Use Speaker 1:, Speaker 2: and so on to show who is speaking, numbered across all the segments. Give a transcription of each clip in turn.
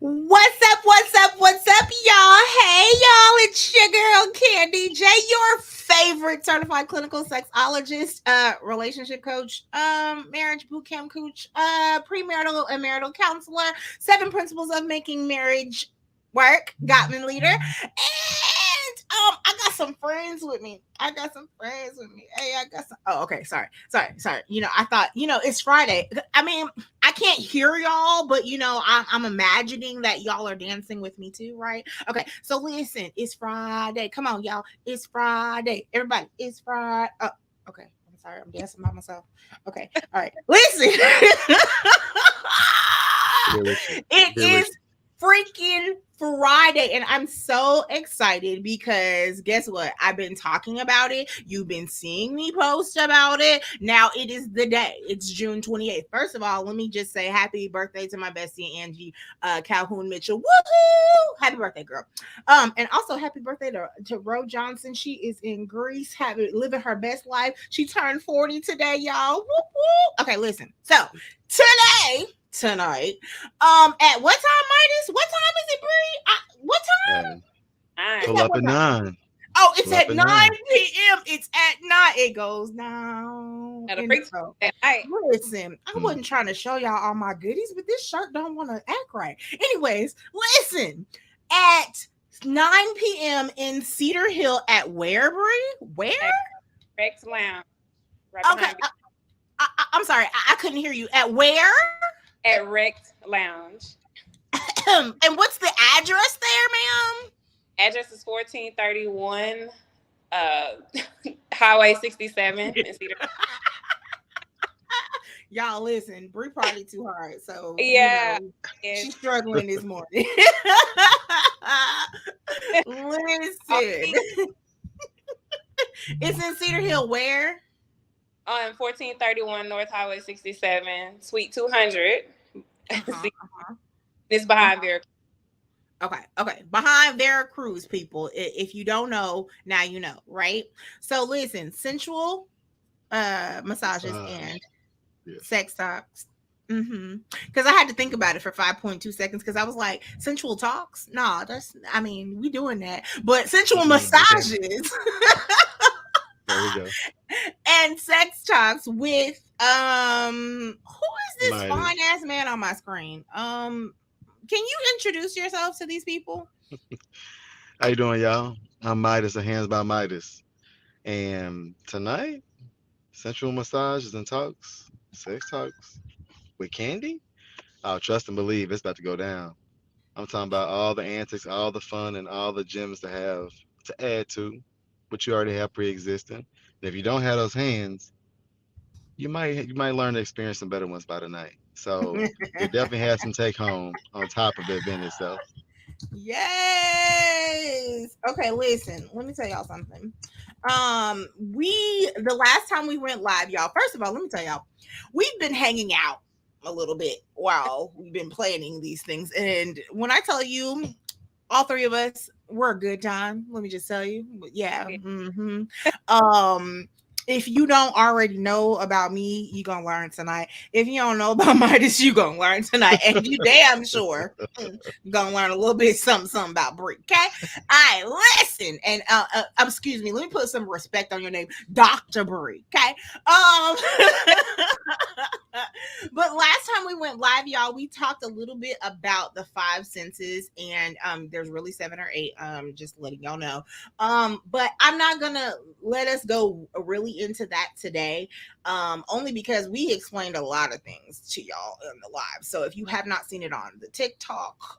Speaker 1: What's up, y'all? Hey, y'all, it's your girl, Candy J, your favorite certified clinical sexologist, relationship coach, marriage boot camp coach, premarital and marital counselor, 7 principles of making marriage work, Gottman leader, and I got some friends with me. Hey, I got some. Oh, okay. Sorry. I thought, it's Friday. I mean, I can't hear y'all, but I'm imagining that y'all are dancing with me too, right? Okay, so listen, it's Friday. Come on, y'all. It's Friday. Everybody, it's Friday. Oh, okay. I'm sorry, I'm dancing by myself. Okay, all right. Listen.
Speaker 2: There with you.
Speaker 1: It
Speaker 2: There with
Speaker 1: is freaking Friday, and I'm so excited because guess what? I've been talking about it. You've been seeing me post about it. Now it is the day. It's June 28th. First of all, let me just say happy birthday to my bestie Angie Calhoun Mitchell. Woohoo! Happy birthday, girl. And also happy birthday to Ro Johnson. She is in Greece, living her best life. She turned 40 today, y'all. Woo woo. Okay, listen. So tonight. At what time, Midas? What time is it, Bree? What
Speaker 2: you.
Speaker 1: time? It's
Speaker 2: Pull
Speaker 1: at
Speaker 2: up
Speaker 1: what
Speaker 2: at
Speaker 1: time?
Speaker 2: 9.
Speaker 1: Oh, it's
Speaker 2: Pull up
Speaker 1: at
Speaker 2: at 9.
Speaker 1: 9 p.m. It's at 9. It goes down.
Speaker 3: At a
Speaker 1: And
Speaker 3: freak
Speaker 1: so,
Speaker 3: at night.
Speaker 1: listen, I
Speaker 2: Hmm.
Speaker 1: wasn't trying to show y'all all my goodies, but this shirt don't want to act right. Anyways, listen, at 9 p.m. in Cedar Hill at where, Bree? Where?
Speaker 3: At Rex Lounge, right
Speaker 1: Okay,
Speaker 3: behind me.
Speaker 1: I'm sorry, I couldn't hear you. At where?
Speaker 3: At Rex Lounge.
Speaker 1: And what's the address there, ma'am?
Speaker 3: Address is 1431 uh Highway 67 in Cedar.
Speaker 1: Y'all listen, Bree party too hard, so
Speaker 3: Yeah.
Speaker 1: she's
Speaker 3: It's
Speaker 1: struggling this morning. Listen, it's in Cedar Hill. Where?
Speaker 3: on 1431 North Highway 67, Suite 200.
Speaker 1: Uh-huh,
Speaker 3: See, it's behind
Speaker 1: uh-huh.
Speaker 3: there.
Speaker 1: Okay. Behind Veracruz, people. If you don't know, now you know, right? So listen, sensual massages
Speaker 2: Massage.
Speaker 1: and
Speaker 2: Yes.
Speaker 1: sex talks. Because I had to think about it for 5.2 seconds because I was like, sensual talks? Nah, I mean, we doing that. But sensual
Speaker 2: We can.
Speaker 1: massages
Speaker 2: There we go.
Speaker 1: and sex talks with who is this fine
Speaker 2: Midas.
Speaker 1: ass man on my screen? Can you introduce yourself to these people?
Speaker 2: How you doing, y'all? I'm Midas, a Hands by Midas. And tonight, sensual massages and talks, sex talks with Candy. Oh, trust and believe it's about to go down. I'm talking about all the antics, all the fun, and all the gems to have to add to what you already have pre-existing. And if you don't have those hands, you might learn to experience some better ones by the night. So you definitely have some take home on top of the event itself.
Speaker 1: Yes. Okay, listen, let me tell y'all something. We the last time we went live, y'all. First of all, let me tell y'all, we've been hanging out a little bit while we've been planning these things. And when I tell you, all three of us, we're a good time. Let me just tell you. But yeah. Um, if you don't already know about me, you gonna learn tonight. If you don't know about Midas, you gonna learn tonight. And you damn sure gonna learn a little bit something about Brie. Okay. All right, listen. And excuse me, let me put some respect on your name, Dr. Brie. Okay. Um but last time we went live, y'all, we talked a little bit about the five senses, and there's really 7 or 8. Just letting y'all know. But I'm not gonna let us go really into that today. Only because we explained a lot of things to y'all in the live. So if you have not seen it on the TikTok,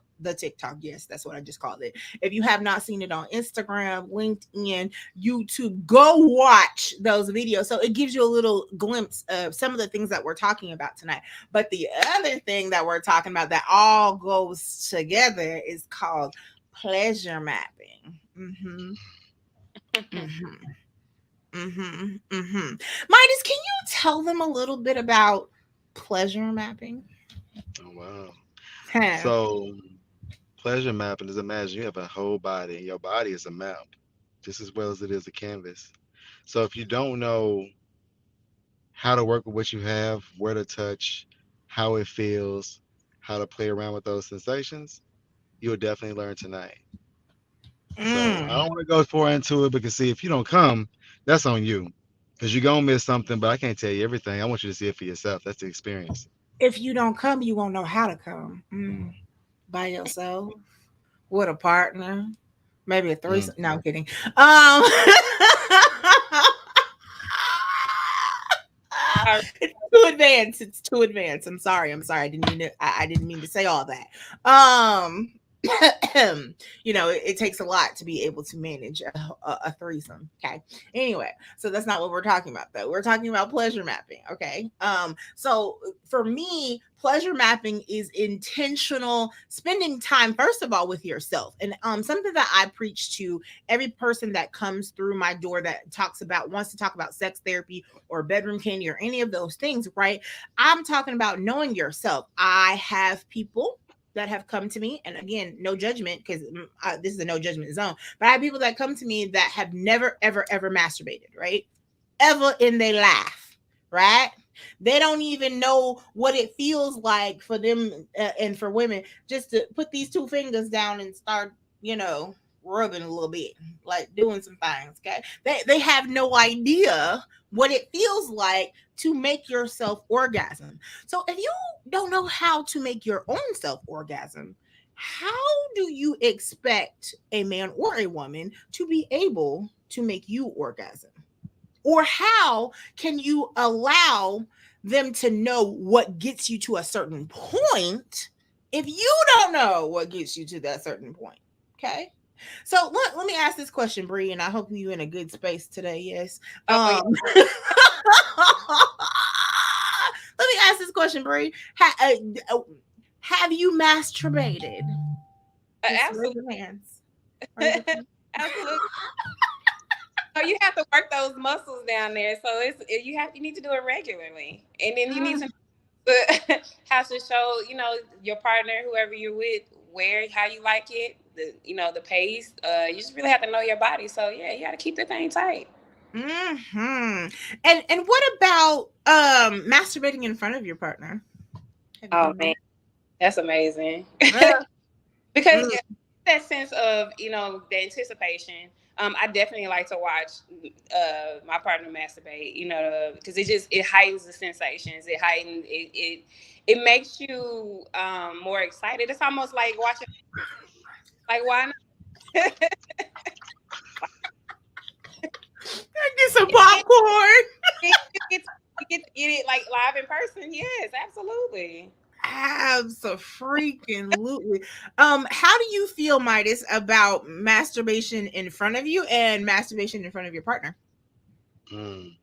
Speaker 1: yes, that's what I just called it. If you have not seen it on Instagram, LinkedIn, YouTube, go watch those videos. So it gives you a little glimpse of some of the things that we're talking about tonight. But the other thing that we're talking about that all goes together is called pleasure mapping. Mm-hmm. Midas, can you tell them a little bit about pleasure mapping?
Speaker 2: Oh, wow.
Speaker 1: Huh.
Speaker 2: So pleasure mapping is, imagine you have a whole body and your body is a map just as well as it is a canvas. So if you don't know how to work with what you have, where to touch, how it feels, how to play around with those sensations, you'll definitely learn tonight. So I
Speaker 1: Mm.
Speaker 2: don't want to go far into it because see, if you don't come, that's on you. Because you're gonna miss something, but I can't tell you everything. I want you to see it for yourself. That's the experience.
Speaker 1: If you don't come, you won't know how to come. By yourself, with a partner, maybe a threesome. No,
Speaker 2: Hmm.
Speaker 1: I'm kidding. Um,
Speaker 3: All
Speaker 1: it's too advanced. It's too advanced. I'm sorry. I'm sorry. I didn't mean to. I didn't mean to say all that. It takes a lot to be able to manage a threesome. Okay. Anyway, so that's not what we're talking about, though. We're talking about pleasure mapping. Okay. So for me, pleasure mapping is intentional spending time, first of all, with yourself, and something that I preach to every person that comes through my door that wants to talk about sex therapy or bedroom candy or any of those things, right? I'm talking about knowing yourself. I have people that have come to me, and again, no judgment, because this is a no judgment zone, but I have people that come to me that have never, ever, ever masturbated, right? Ever in their life, right? They don't even know what it feels like for them, and for women, just to put these two fingers down and start, rubbing a little bit, like doing some things. Okay, they have no idea what it feels like to make yourself orgasm. So if you don't know how to make your own self orgasm, how do you expect a man or a woman to be able to make you orgasm? Or how can you allow them to know what gets you to a certain point if you don't know what gets you to that certain point? Okay. So let me ask this question, Bree, and I hope you in a good space today. Yes.
Speaker 3: oh yeah,
Speaker 1: Let me ask this question, Bree. Have you masturbated? Just raise
Speaker 3: absolutely,
Speaker 1: your hands. Raise your hands.
Speaker 3: absolutely. So you have to work those muscles down there. So you need to do it regularly, and then you need to have to show your partner, whoever you're with, where how you like it, the pace. You just really have to know your body. So yeah, you got to keep the thing tight.
Speaker 1: Hmm. And what about masturbating in front of your partner? Have you
Speaker 3: Oh
Speaker 1: done
Speaker 3: man,
Speaker 1: that?
Speaker 3: that's amazing.
Speaker 1: Uh,
Speaker 3: Because
Speaker 1: mm,
Speaker 3: that sense of the anticipation. I definitely like to watch my partner masturbate. Because it heightens the sensations. It makes you more excited. It's almost like watching. Like why not?
Speaker 1: get some popcorn.
Speaker 3: you get you get to get it like live in person. Yes, absolutely.
Speaker 1: Absolutely. How do you feel, Midas, about masturbation in front of you and masturbation in front of your partner?
Speaker 2: Mm.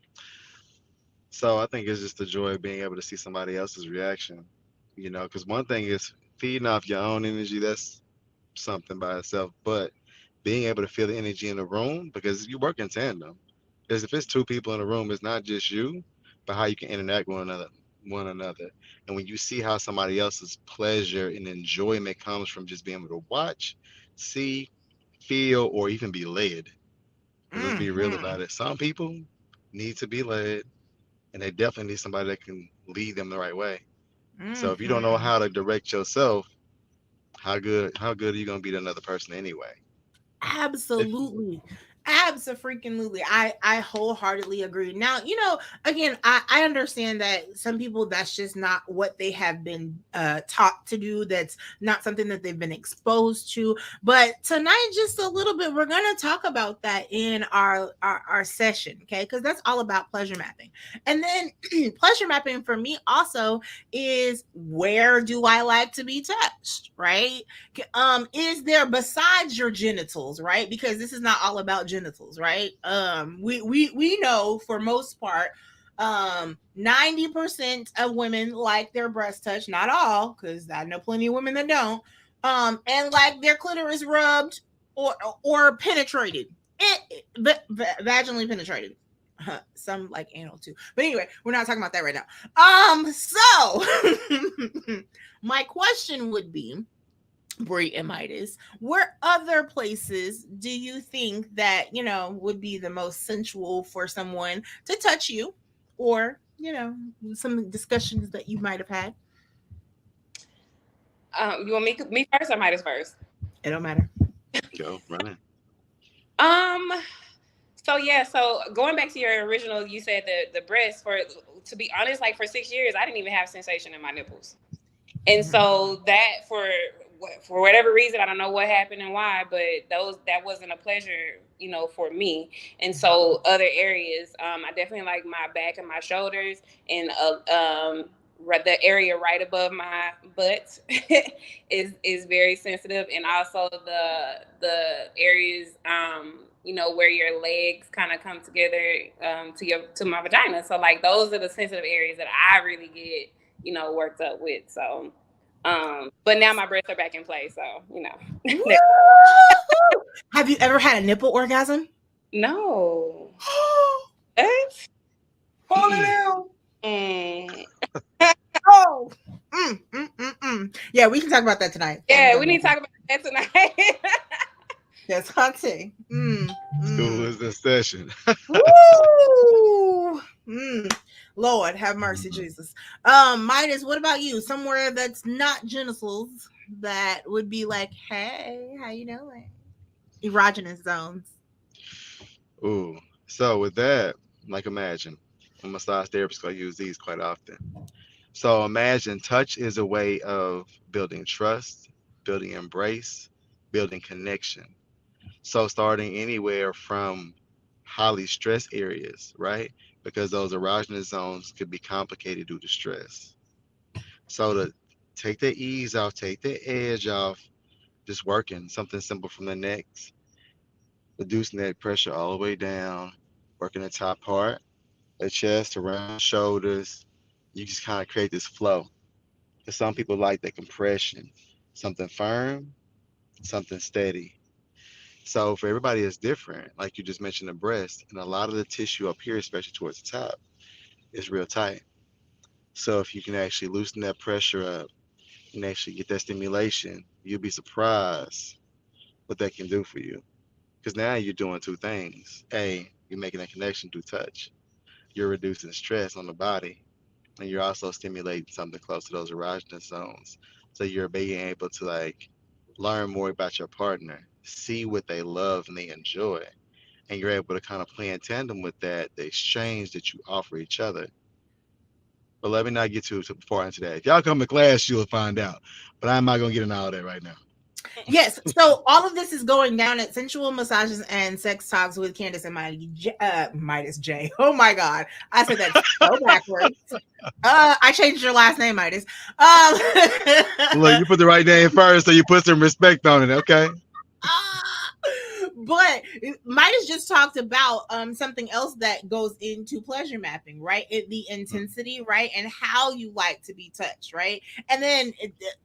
Speaker 2: So I think it's just the joy of being able to see somebody else's reaction. Because one thing is feeding off your own energy. That's something by itself. But being able to feel the energy in the room because you work in tandem. Because if it's two people in a room, it's not just you, but how you can interact with one another. And when you see how somebody else's pleasure and enjoyment comes from just being able to watch, see, feel, or even be led. Because let's be real
Speaker 1: Hmm.
Speaker 2: about it. Some people need to be led, and they definitely need somebody that can lead them the right way. So if you don't know
Speaker 1: Hmm.
Speaker 2: how to direct yourself, how good are you gonna be to another person anyway? If
Speaker 1: Absolutely. Absolutely. I wholeheartedly agree. Now, again, I understand that some people, that's just not what they have been taught to do. That's not something that they've been exposed to. But tonight, just a little bit, we're gonna talk about that in our session, okay? Because that's all about pleasure mapping. And then pleasure mapping for me also is, where do I like to be touched, right? Is there, besides your genitals, right? Because this is not all about genitals, right? We know for most part, 90% of women like their breast touch, not all, because I know plenty of women that don't, and like their clitoris rubbed or penetrated, vaginally penetrated. Some like anal too, but anyway, we're not talking about that right now. So my question would be, Brie and Midas, where other places do you think that, would be the most sensual for someone to touch you? Or, some discussions that you might have had?
Speaker 3: You want me first or Midas first?
Speaker 1: It don't matter.
Speaker 2: Go running.
Speaker 3: Um. So yeah. So going back to your original, you said the breast. For to be honest, like for 6 years, I didn't even have sensation in my nipples. And
Speaker 1: Mhm.
Speaker 3: so that for whatever reason, I don't know what happened and why, but that wasn't a pleasure, for me. And so other areas, I definitely like my back and my shoulders, and the area right above my butt is very sensitive, and also the areas where your legs kind of come together to my vagina. So like those are the sensitive areas that I really get worked up with. So, but now my breasts are back in place. So,
Speaker 1: Woo! Have you ever had a nipple orgasm?
Speaker 3: no. What? Mm.
Speaker 1: Oh. Yeah, we can talk about that tonight. We can
Speaker 3: Yeah,
Speaker 1: talk
Speaker 3: we
Speaker 1: about
Speaker 3: need to
Speaker 1: that.
Speaker 3: talk about that tonight.
Speaker 1: That's hunting.
Speaker 2: School is in session.
Speaker 1: Woo! Lord, have mercy,
Speaker 2: Mhm.
Speaker 1: Jesus. Midas, what about you? Somewhere that's not genitals that would be like, hey, how you doing? Erogenous zones.
Speaker 2: Ooh. So with that, like imagine, I'm a massage therapist, so I use these quite often. So imagine touch is a way of building trust, building embrace, building connection. So starting anywhere from highly stressed areas, right? Because those erogenous zones could be complicated due to stress. So to take the ease off, take the edge off, just working something simple from the neck, reducing that pressure all the way down, working the top part, the chest around the shoulders. You just kind of create this flow. Because some people like the compression, something firm, something steady. So for everybody, it's different. Like you just mentioned, the breast and a lot of the tissue up here, especially towards the top, is real tight. So if you can actually loosen that pressure up and actually get that stimulation, you'll be surprised what that can do for you. Because now you're doing two things. A, you're making a connection through touch. You're reducing stress on the body, and you're also stimulating something close to those erogenous zones. So you're being able to like learn more about your partner, see what they love and they enjoy, and you're able to kind of play in tandem with that, the exchange that you offer each other. But let me not get too far into that. If y'all come to class, you'll find out. But I'm not gonna get into all that right now.
Speaker 1: Yes. So all of this is going down at Sensual Massages and Sex Talks with Candace and Midas J. Oh my God. I said that so backwards. I changed your last name, Midas.
Speaker 2: Look, you put the right name first, so you put some respect on it, okay?
Speaker 1: But Midas just talked about something else that goes into pleasure mapping, right? The intensity, right? And how you like to be touched, right? And then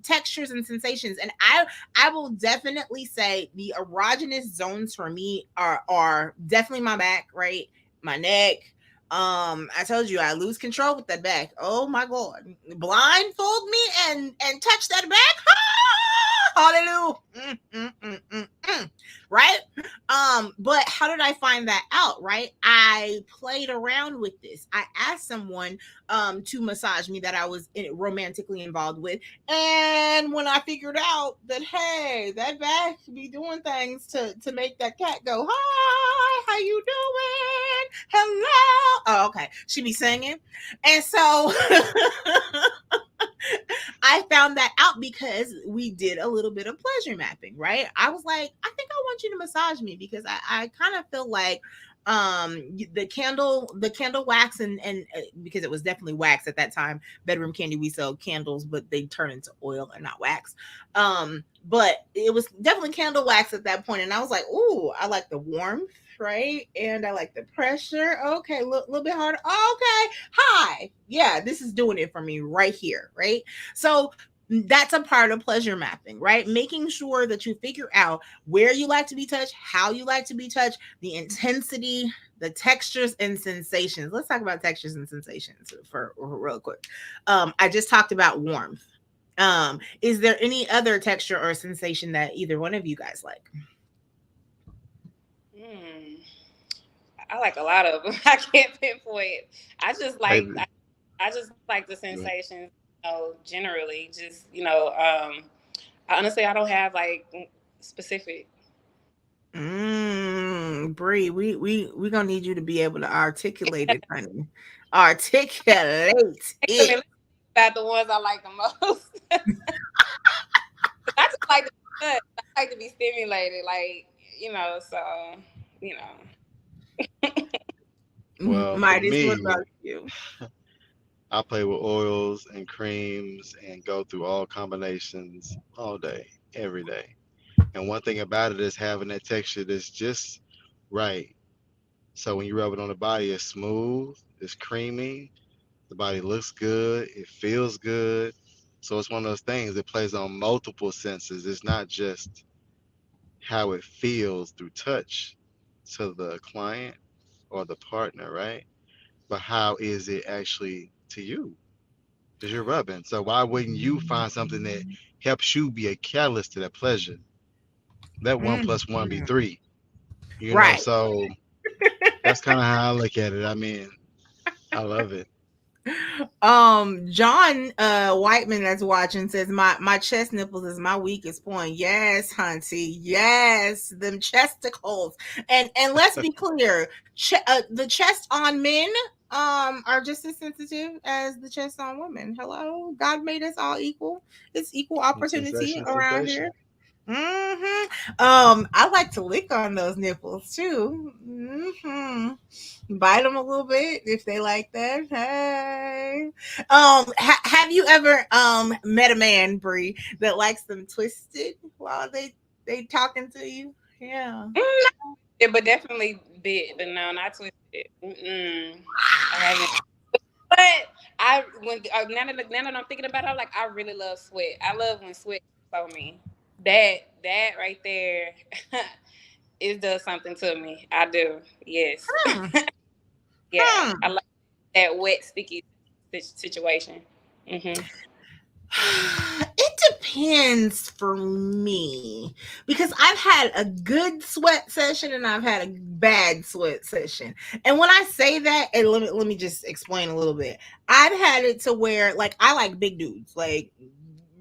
Speaker 1: textures and sensations. And I will definitely say the erogenous zones for me are definitely my back, right? My neck. I told you I lose control with that back. Oh my God. Blindfold me and touch that back. Hallelujah. Right? But how did I find that out? Right? I played around with this. I asked someone to massage me that I was romantically involved with. And when I figured out that, hey, that back be doing things to make that cat go, hi, how you doing? Hello. Oh, okay. She be singing. And so I found that out because we did a little bit of pleasure mapping, right? I was like, I think I want you to massage me because I kind of feel like the candle wax and because it was definitely wax at that time. Bedroom Candy, we sell candles but they turn into oil and not wax. But it was definitely candle wax at that point, and I was like, ooh, I like the warmth, right? And I like the pressure. Okay, a little bit harder. Okay, hi. Yeah, this is doing it for me right here, right? So that's a part of pleasure mapping, right? Making sure that you figure out where you like to be touched, how you like to be touched, the intensity, the textures and sensations. Let's talk about textures and sensations for real quick. I just talked about warmth. Is there any other texture or sensation that either one of you guys like?
Speaker 3: Hmm. I like a lot of them. I can't pinpoint. I just
Speaker 2: Hey,
Speaker 3: like I just like the sensations, generally. Just honestly, I don't have like specific.
Speaker 1: Bree, we gonna need you to be able to articulate it, honey. Articulate it.
Speaker 3: Excellent. About the ones I like the most. 'Cause I just like to be touched. I like to be stimulated, like so you know.
Speaker 2: Well, for
Speaker 1: Midas, what
Speaker 2: me,
Speaker 1: about you?
Speaker 2: I play with oils and creams and go through all combinations all day, every day. And one thing about it is having that texture that's just right. So when you rub it on the body, it's smooth, it's creamy, the body looks good, it feels good. So it's one of those things that plays on multiple senses. It's not just how it feels through touch to the client or the partner, right? But how is it actually to you? Because you're rubbing. So why wouldn't you find something that helps you be a catalyst to that pleasure? Let one plus one be
Speaker 1: Mhm.
Speaker 2: three.
Speaker 1: Right.
Speaker 2: So that's kind of how I look at it. I mean, I love it.
Speaker 1: John Whiteman that's watching says my chest nipples is my weakest point. Yes, hunty. Yes, them chesticles. And let's be clear, the chest on men are just as sensitive as the chest on women. Hello, God made us all equal. It's equal opportunity
Speaker 2: Sensation,
Speaker 1: around here.
Speaker 2: sensation.
Speaker 1: I like to lick on those nipples too. Bite them a little bit if they like that. Hey, have you ever met a man, Bree, that likes them twisted while they talking to you? Yeah.
Speaker 3: Mm, yeah, but definitely bit, but no, not twisted. Mm-mm. I haven't. But now that I'm thinking about it, I'm like I really love sweat. I love when sweat on me. That right there, it does something to me. I do. Yes.
Speaker 1: Hmm.
Speaker 3: Yeah.
Speaker 1: Hmm.
Speaker 3: I like that wet, sticky situation. Hmm.
Speaker 1: It depends for me because I've had a good sweat session and I've had a bad sweat session. And when I say that, and let me just explain a little bit. I've had it to where like I like big dudes. Like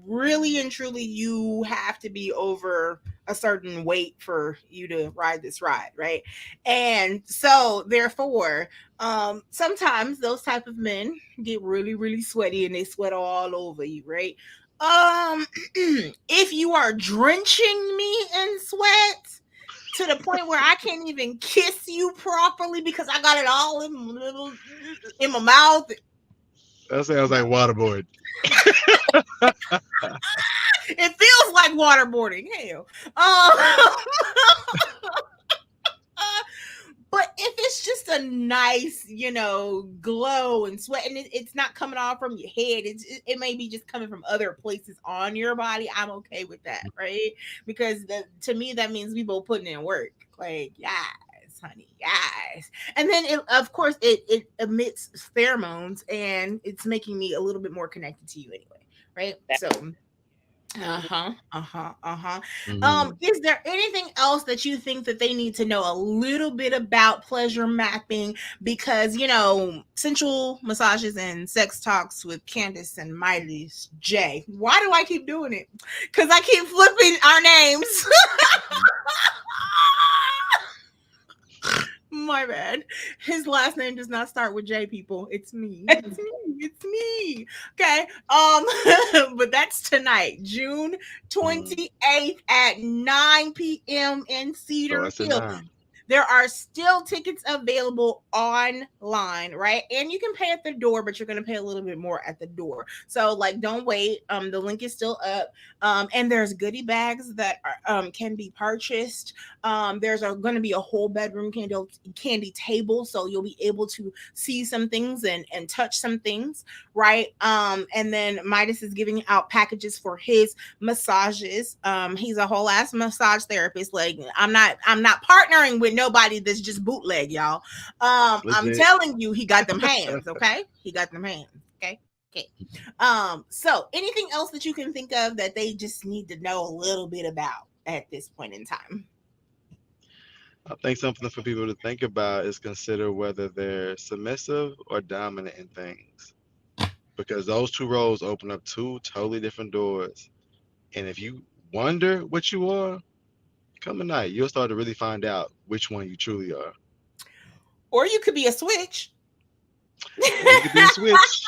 Speaker 1: really and truly you have to be over a certain weight for you to ride this ride, right? And so therefore, sometimes those type of men get really really sweaty and they sweat all over you, right? um if you are drenching me in sweat to the point where I can't even kiss you properly because I got it all in my mouth.
Speaker 2: That sounds like waterboard.
Speaker 1: It feels like waterboarding. Hell. Um, but if it's just a nice, glow and sweat, and it's not coming off from your head, it may be just coming from other places on your body. I'm okay with that, right? Because to me that means we both putting in work. Like, yes, honey, yes. And then of course it emits pheromones, and it's making me a little bit more connected to you anyway, right? So
Speaker 2: Hmm.
Speaker 1: is there anything else that you think that they need to know a little bit about pleasure mapping? Because sensual massages and sex talks with Candace and Midas J. Why do I keep doing it? Because I keep flipping our names. My bad. His last name does not start with J, people. It's me. It's me. It's me. Okay. But that's tonight, June
Speaker 2: Hmm.
Speaker 1: 28th at 9 p.m. in
Speaker 2: So
Speaker 1: Cedar
Speaker 2: that's a
Speaker 1: Hill.
Speaker 2: nine.
Speaker 1: There are still tickets available online, right? And you can pay at the door, but you're going to pay a little bit more at the door. So, like, don't wait. The link is still up. And there's goodie bags that can be purchased. There's going to be a whole bedroom candy table, so you'll be able to see some things and touch some things, right? And then Midas is giving out packages for his massages. He's a whole ass massage therapist. Like, I'm not partnering with nobody that's just bootleg, y'all. I'm
Speaker 2: Legit.
Speaker 1: telling you, he got them hands. Okay, he got them hands. Okay. Okay. So anything else that you can think of that they just need to know a little bit about at this point in time?
Speaker 2: I think something for people to think about is consider whether they're submissive or dominant in things. Because those two roles open up two totally different doors. And if you wonder what you are, Come at night, you'll start to really find out which one you truly are.
Speaker 1: Or you could be a switch.
Speaker 2: Or you could be a switch.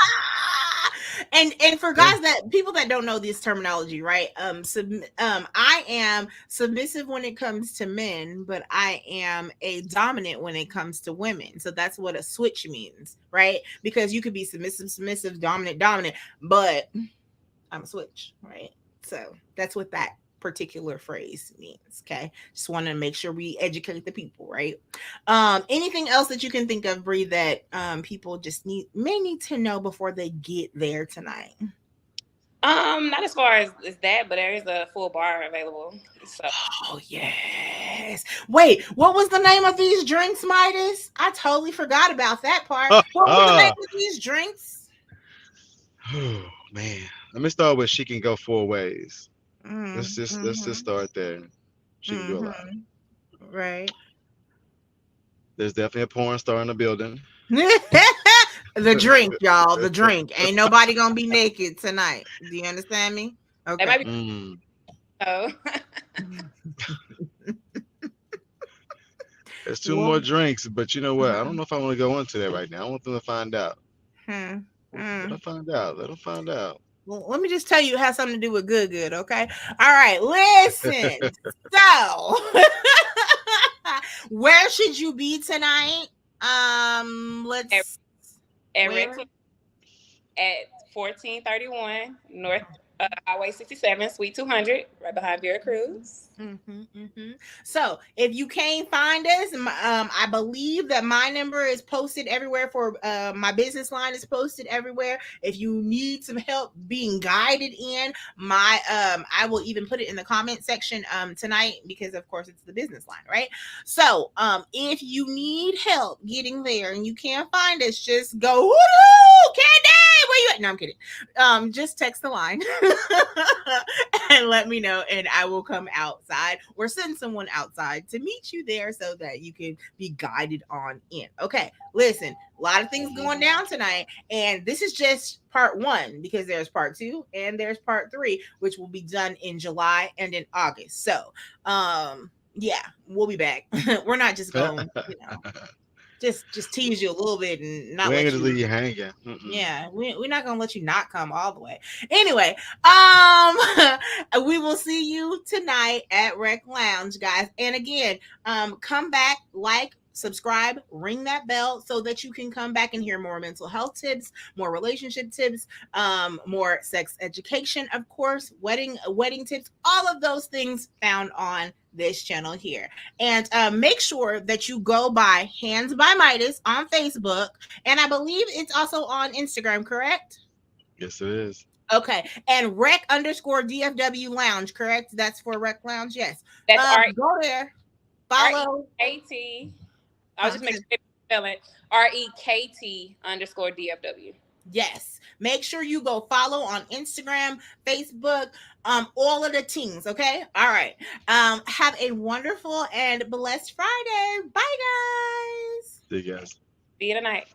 Speaker 1: And for
Speaker 2: Yeah.
Speaker 1: guys that people that don't know this terminology, right? I am submissive when it comes to men, but I am a dominant when it comes to women. So that's what a switch means, right? Because you could be submissive, dominant, but I'm a switch, right? So that's what that particular phrase means. Okay. Just want to make sure we educate the people, right? Anything else that you can think of, Bree, that people just may need to know before they get there tonight?
Speaker 3: Not as far as that, but there is a full bar available. So
Speaker 1: Oh yes. Wait, what was the name of these drinks, Midas? I totally forgot about that part. What was the name of these drinks?
Speaker 2: Oh man. Let me start with she can go 4 ways. Let's just
Speaker 1: Mm-hmm.
Speaker 2: start there. She can do a lot.
Speaker 1: Mm-hmm. Right.
Speaker 2: There's definitely a porn star in the building.
Speaker 1: The drink, y'all. The drink. Ain't nobody gonna be naked tonight. Do you understand me?
Speaker 3: that
Speaker 1: Okay.
Speaker 3: might be
Speaker 2: Mm.
Speaker 3: so.
Speaker 2: There's two more
Speaker 1: Well,
Speaker 2: drinks, but you know what? I don't know if I want to go into that right now. I want them to find out.
Speaker 1: hmm,
Speaker 2: Let
Speaker 1: hmm.
Speaker 2: them find out. Let them find out.
Speaker 1: Well, let me just tell you, it has something to do with good, okay? All right, listen. So, where should you be tonight?
Speaker 3: at,
Speaker 1: Let's
Speaker 3: at Red
Speaker 1: where?
Speaker 3: Club at 1431 North Highway 67, Suite 200, right behind Vera Cruz.
Speaker 1: So if you can't find us, I believe that my number is posted everywhere. For my business line is posted everywhere. If you need some help being guided in my, I will even put it in the comment section tonight, because of course it's the business line, right? So if you need help getting there and you can't find us, just go, woo, Candy, where you at? No, I'm kidding. Just text the line and let me know, and I will come outside or send someone outside to meet you there so that you can be guided on in. Okay, listen, a lot of things going down tonight, and this is just part one, because there's part two and there's part three, which will be done in July and in August. So, yeah, we'll be back. We're not just going, just tease you a little bit and not
Speaker 2: We ain't
Speaker 1: let
Speaker 2: gonna just
Speaker 1: you.
Speaker 2: leave you hanging. Mm-mm.
Speaker 1: Yeah, we're not gonna let you not come all the way. Anyway, we will see you tonight at Rec Lounge, guys. And again, come back, like, subscribe, ring that bell so that you can come back and hear more mental health tips, more relationship tips, more sex education, of course, wedding tips, all of those things found on this channel here. And make sure that you go by Hands by Midas on Facebook, and I believe it's also on Instagram, correct?
Speaker 2: Yes, it is.
Speaker 1: Okay. And rec_DFW Lounge, correct? That's for Rec Lounge. Yes.
Speaker 3: That's
Speaker 1: Go there. Follow.
Speaker 3: REKT. I was
Speaker 1: Huh?
Speaker 3: just making sure spelling REKT_DFW.
Speaker 1: Yes. Make sure you go follow on Instagram, Facebook, all of the teams. Okay. All right. Have a wonderful and blessed Friday. Bye, guys.
Speaker 2: See you guys.
Speaker 3: See you tonight.